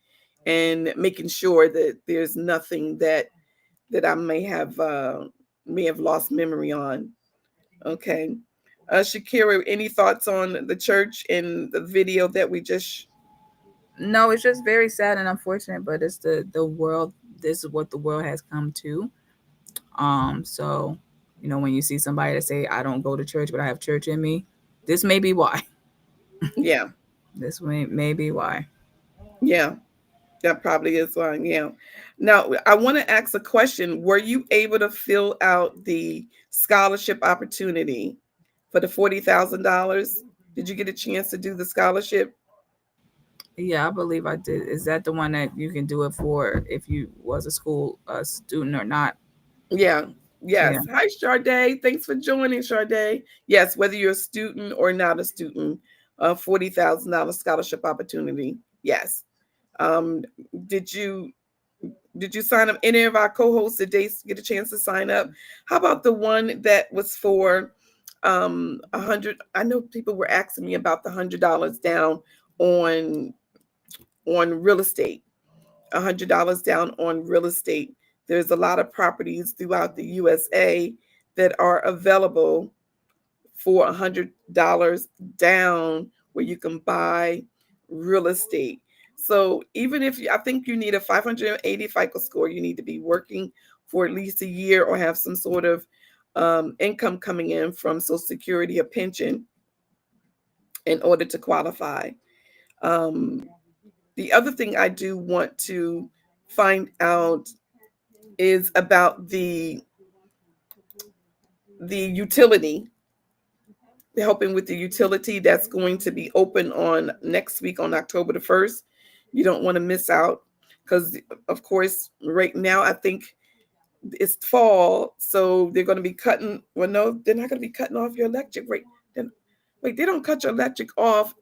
and making sure that there's nothing that I may have lost memory on. Okay. Shakira, any thoughts on the church and the video that we just... No, it's just very sad and unfortunate, but it's the world. This is what the world has come to. So, when you see somebody that say, I don't go to church, but I have church in me, this may be why. Yeah. This may be why. Yeah. That probably is why. Yeah. Now, I want to ask a question. Were you able to fill out the scholarship opportunity for the $40,000? Did you get a chance to do the scholarship? Yeah, I believe I did. Is that the one that you can do it for if you was a school student or not? Yeah. Yes. Yeah. Hi, Sade. Thanks for joining, Sade. Yes, whether you're a student or not a student, $40,000 scholarship opportunity. Yes. Did you sign up? Any of our co-hosts, did they get a chance to sign up? How about the one that was for $100? I know people were asking me about the $100 down on real estate. $100 down on real estate. There's a lot of properties throughout the USA that are available for $100 down where you can buy real estate. So even if I think you need a 580 FICO score, you need to be working for at least a year or have some sort of income coming in from Social Security or pension in order to qualify. The other thing I do want to find out is about the utility, helping with the utility that's going to be open on next week on October the 1st. You don't want to miss out because, of course, right now I think it's fall, so they're going to be cutting. Well, no, they're not going to be cutting off your electric rate. Wait, they don't cut your electric off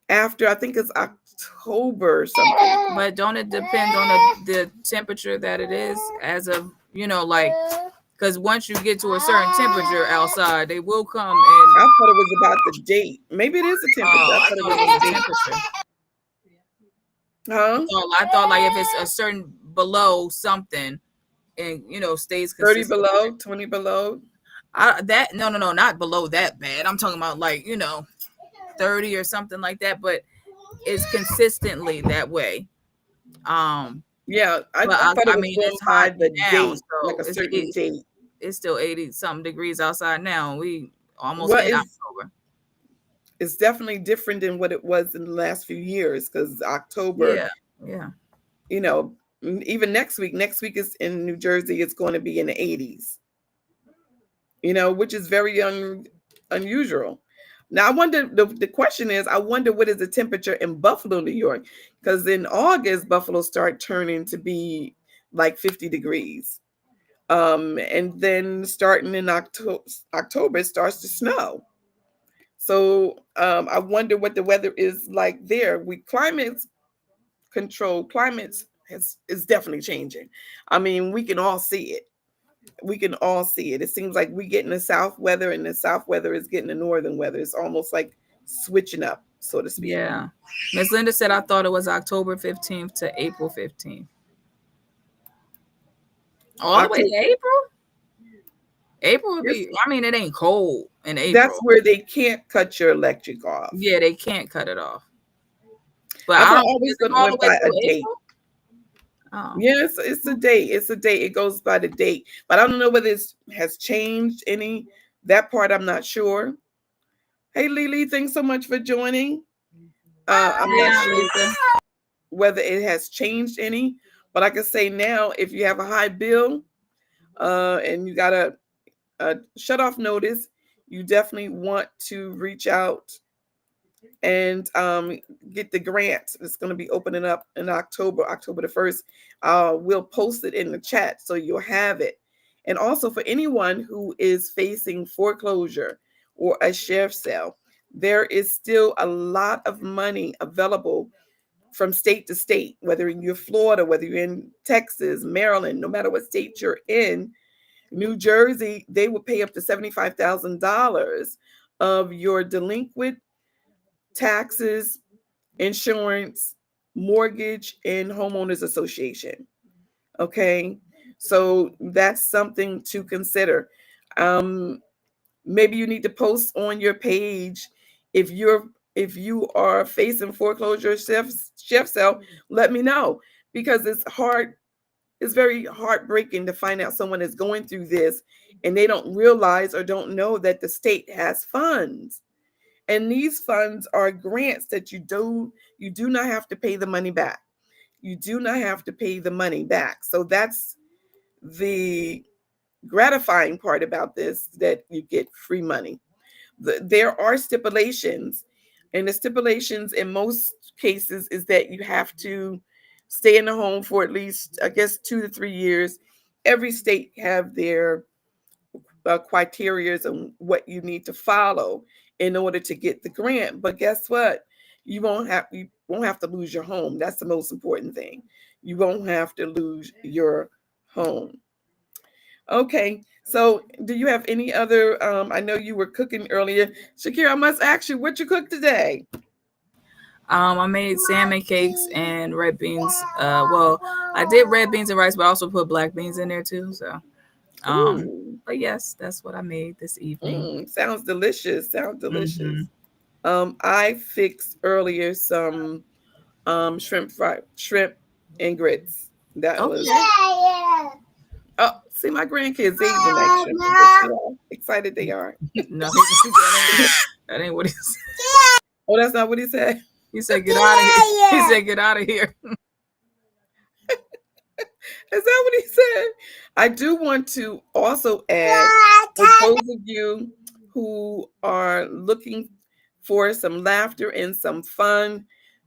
after, I think it's October or something. But don't it depend on the temperature that it is as of, because once you get to a certain temperature outside, they will come and... I thought it was about the date. Maybe it is a temperature. I thought it was a temperature. Huh? I thought like if it's a certain below something and, stays consistent. 30 below, 20 below? No, not below that bad. I'm talking about 30 or something like that, but it's consistently that way. Yeah, I thought it was it's hot the now, date, so like a certain date. It's still 80 something degrees outside now. We almost in October. It's definitely different than what it was in the last few years because October. Yeah. Even next week is in New Jersey. It's going to be in the 80s. which is very unusual. Now, I wonder, the question is, I wonder what is the temperature in Buffalo, New York? Because in August, Buffalo start turning to be like 50 degrees. And then starting in October, it starts to snow. So I wonder what the weather is like there. Climates is definitely changing. I mean, we can all see it. It seems like we get in the south weather, and the south weather is getting the northern weather. It's almost like switching up, so to speak. Yeah. Miss Linda said, I thought it was October 15th to April 15th. All the way to April? April would be, I mean, it ain't cold in April. That's where they can't cut your electric off. Yeah, they can't cut it off. But I I don't always all went the way by a to date. April? Oh. Yes, it's a date. It's a date. It goes by the date. But I don't know whether it has changed any. That part I'm not sure. Hey, Lily, thanks so much for joining. I'm not sure whether it has changed any. But I can say now, if you have a high bill and you got a shut-off notice, you definitely want to reach out and get the grant. It's going to be opening up in October the 1st. We'll post it in the chat so you'll have it. And also for anyone who is facing foreclosure or a sheriff's sale, there is still a lot of money available from state to state, whether you're Florida, whether you're in Texas, Maryland, no matter what state you're in. New Jersey, they will pay up to $75,000 of your delinquent taxes, insurance, mortgage, and homeowners association. Okay, so that's something to consider. Maybe you need to post on your page if you are facing foreclosure, chef sale. Let me know, because it's hard. It's very heartbreaking to find out someone is going through this and they don't realize or don't know that the state has funds. And these funds are grants that you do not have to pay the money back. You do not have to pay the money back. So that's the gratifying part about this, that you get free money. There are stipulations, and the stipulations in most cases is that you have to stay in the home for at least, I guess, 2 to 3 years. Every state have their criteria and what you need to follow in order to get the grant. But guess what? You won't have to lose your home. That's the most important thing. You won't have to lose your home. Okay, so do you have any other, I know you were cooking earlier. Shakira, I must ask you, what you cooked today? I made salmon cakes and red beans. Well, I did red beans and rice, but I also put black beans in there too. So, but yes, that's what I made this evening. Sounds delicious. Mm-hmm. I fixed earlier some shrimp and grits. That was. Oh, see my grandkids, they even like shrimp and grits. How excited they are. No, that ain't what he said. Oh, that's not what he said. He said, "Get out of here." He said, "Get out of here." Is that what he said? I do want to also add, for those of you who are looking for some laughter and some fun,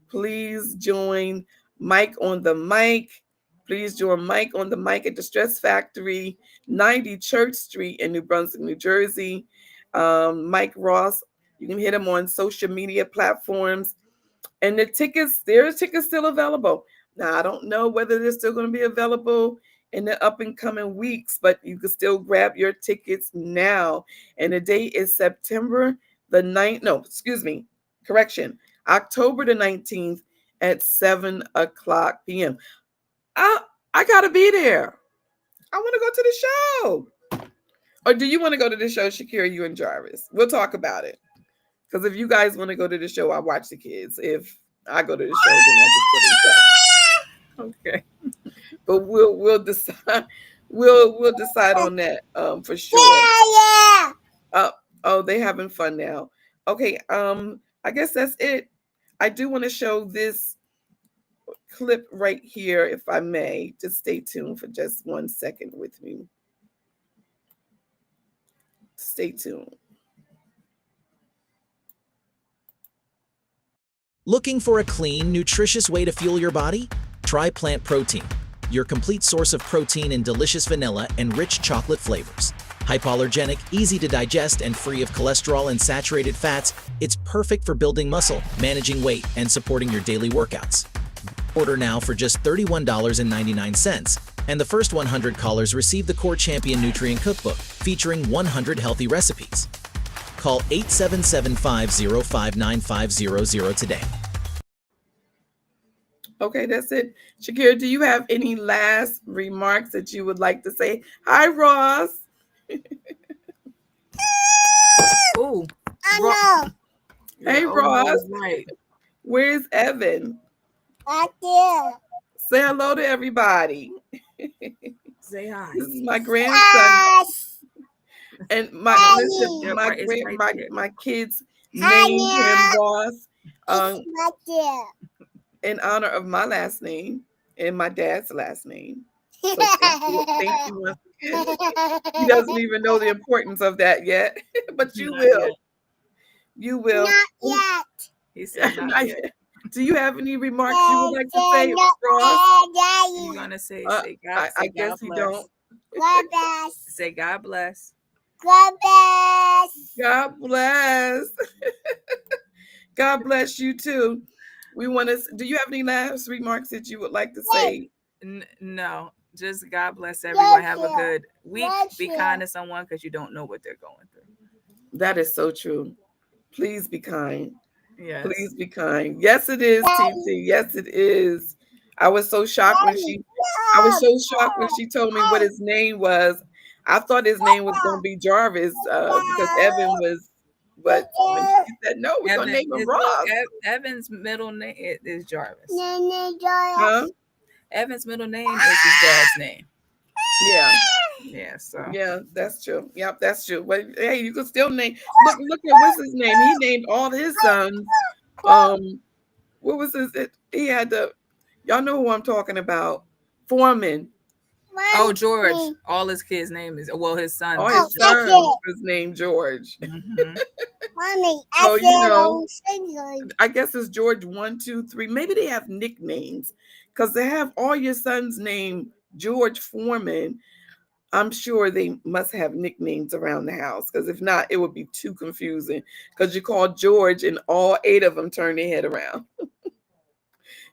please join Mike on the Mic. Please join Mike on the Mic at the Stress Factory, 90 Church Street in New Brunswick, New Jersey. Mike Ross, you can hit him on social media platforms. And there's tickets still available. Now, I don't know whether they're still going to be available in the up and coming weeks, but you can still grab your tickets now. And the date is October the 19th at 7:00 p.m. I got to be there. I want to go to the show. Or do you want to go to the show, Shakira, you and Jarvis? We'll talk about it. Because if you guys want to go to the show, I'll watch the kids. If I go to the show, then I'll just go to the show. Okay. But we'll decide. We'll decide on that for sure. Oh, they having fun now. Okay. I guess that's it. I do want to show this clip right here, if I may. Just stay tuned for just 1 second with me. Stay tuned. Looking for a clean, nutritious way to fuel your body? Try Plant Protein, your complete source of protein in delicious vanilla and rich chocolate flavors. Hypoallergenic, easy to digest, and free of cholesterol and saturated fats, it's perfect for building muscle, managing weight, and supporting your daily workouts. Order now for just $31.99, and the first 100 callers receive the Core Champion Nutrient Cookbook, featuring 100 healthy recipes. Call 877-505-9500 today. Okay, that's it. Shakira, do you have any last remarks that you would like to say? Hi, Ross. Ooh. Hey, Ross. Right. Where's Evan? Right there. Say hello to everybody. Say hi. This is my grandson. And my kids named him Ross in honor of my last name and my dad's last name. So thank you once again. He doesn't even know the importance of that yet, but you will. You will. Not yet. He said not yet. Do you have any remarks you would like to say, Ross? You're gonna say God. I guess you don't. God bless. Say God bless. God bless. God bless. God bless you too. We want to. Do you have any last remarks that you would like to say? No, just God bless everyone. Have a good week. Be kind to someone because you don't know what they're going through. That is so true. Please be kind. Yes. Please be kind. Yes, it is, TT. Yes, it is. I was so shocked when she told me what his name was. I thought his name was going to be Jarvis because Evan was, but when she said no, we're going to name him Ross. Evan's middle name is Jarvis. Huh? Evan's middle name is his dad's name. Yeah. Yeah, so. Yeah, that's true. Yep, that's true. But hey, you can still name. Look at what's his name. He named all his sons. What was his? He had the. Y'all know who I'm talking about? Foreman. Oh, George. All his kids' name is his son. All his sons was named George. Mm-hmm. Mommy, so I guess it's George 1, 2, 3. Maybe they have nicknames because they have all your sons named George Foreman. I'm sure they must have nicknames around the house because if not, it would be too confusing because you call George and all 8 of them turn their head around.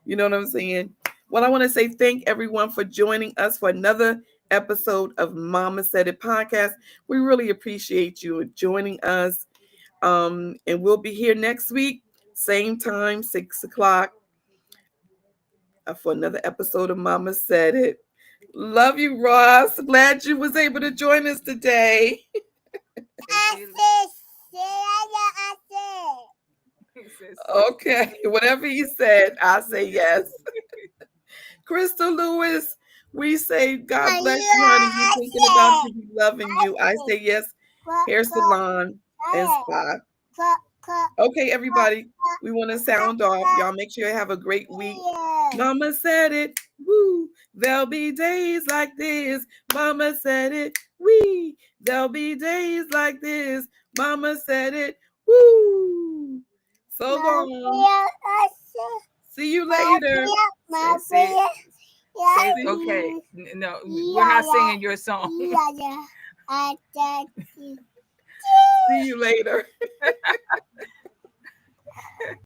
You know what I'm saying? Well, I want to say thank everyone for joining us for another episode of Mama Said It podcast. We really appreciate you joining us. And we'll be here next week, same time, 6 o'clock, for another episode of Mama Said It. Love you, Ross. Glad you was able to join us today. Okay, whatever he said, I say yes. Crystal Lewis, we say God bless you, honey. We're thinking about you, we loving you. I say yes. Hair salon and spa. Okay, everybody, we want to sound off. Y'all make sure you have a great week. Mama said it. Woo. There'll be days like this. Mama said it. Wee. There'll be days like this. Mama said it. Woo. So long. See you later. Okay. No, we're not singing your song. See you later.